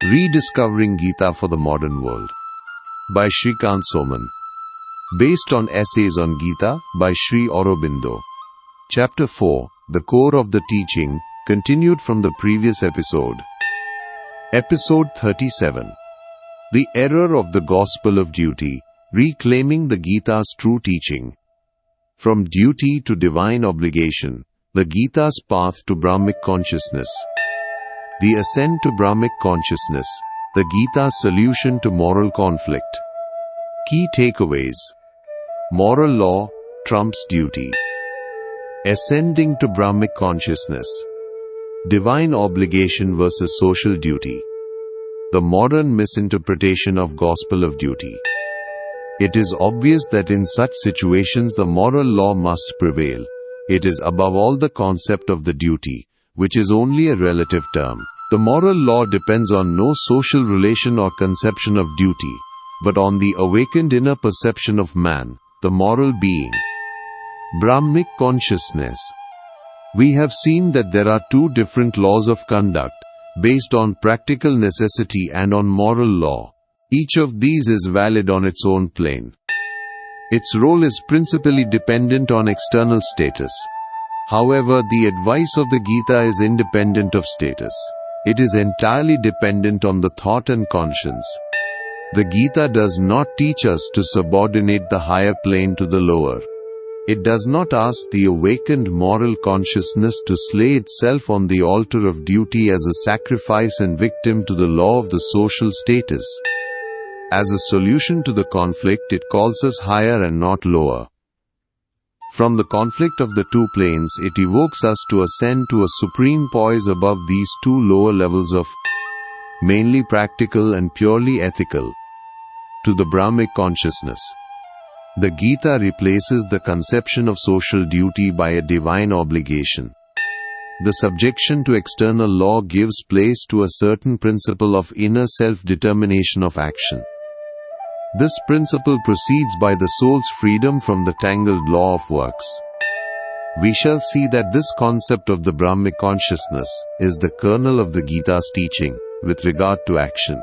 Rediscovering Gita for the Modern World by Shrikant Soman. Based on essays on Gita by Sri Aurobindo. Chapter 4, The Core of the Teaching, continued from the previous episode. Episode 37. The Error of the Gospel of Duty, Reclaiming the Gita's True Teaching. From Duty to Divine Obligation, the Gita's Path to Brahmic Consciousness. The Ascent to Brahmic Consciousness, the Gita's Solution to Moral Conflict. Key Takeaways. Moral law trumps duty. Ascending to Brahmic Consciousness. Divine obligation versus social duty. The modern misinterpretation of Gospel of Duty. It is obvious that in such situations the moral law must prevail. It is above all the concept of the duty, which is only a relative term. The moral law depends on no social relation or conception of duty, but on the awakened inner perception of man, the moral being. Brahmic consciousness. We have seen that there are two different laws of conduct, based on practical necessity and on moral law. Each of these is valid on its own plane. Its role is principally dependent on external status. However, the advice of the Gita is independent of status. It is entirely dependent on the thought and conscience. The Gita does not teach us to subordinate the higher plane to the lower. It does not ask the awakened moral consciousness to slay itself on the altar of duty as a sacrifice and victim to the law of the social status. As a solution to the conflict, it calls us higher and not lower. From the conflict of the two planes, it evokes us to ascend to a supreme poise above these two lower levels of mainly practical and purely ethical, to the Brahmic consciousness. The Gita replaces the conception of social duty by a divine obligation. The subjection to external law gives place to a certain principle of inner self-determination of action. This principle proceeds by the soul's freedom from the tangled law of works. We shall see that this concept of the Brahmic consciousness is the kernel of the Gita's teaching with regard to action.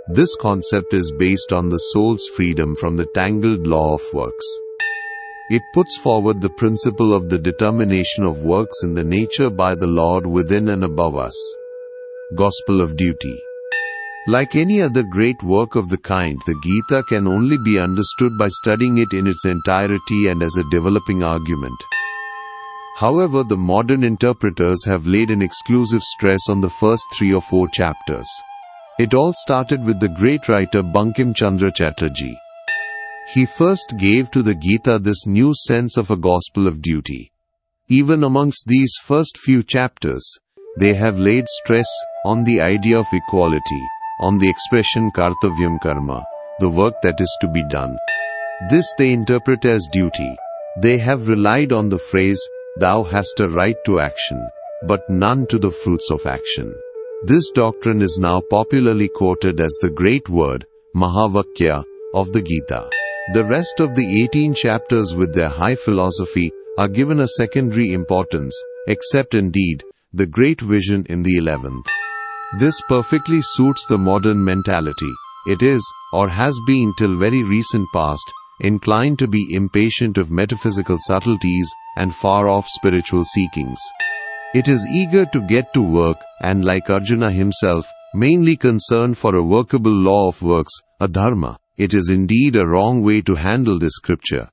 This concept is based on the soul's freedom from the tangled law of works. It puts forward the principle of the determination of works in the nature by the Lord within and above us. Gospel of Duty. Like any other great work of the kind, the Gita can only be understood by studying it in its entirety and as a developing argument. However, the modern interpreters have laid an exclusive stress on the first 3 or 4 chapters. It all started with the great writer Bankim Chandra Chatterjee. He first gave to the Gita this new sense of a gospel of duty. Even amongst these first few chapters, they have laid stress on the idea of equality, on the expression kartavyam karma, the work that is to be done. This they interpret as duty. They have relied on the phrase, "Thou hast a right to action, but none to the fruits of action." This doctrine is now popularly quoted as the great word, Mahavakya, of the Gita. The rest of the 18 chapters with their high philosophy are given a secondary importance, except indeed, the great vision in the 11th. This perfectly suits the modern mentality. It is, or has been till very recent past, inclined to be impatient of metaphysical subtleties and far-off spiritual seekings. It is eager to get to work and, like Arjuna himself, mainly concerned for a workable law of works, a dharma. It is indeed a wrong way to handle this scripture.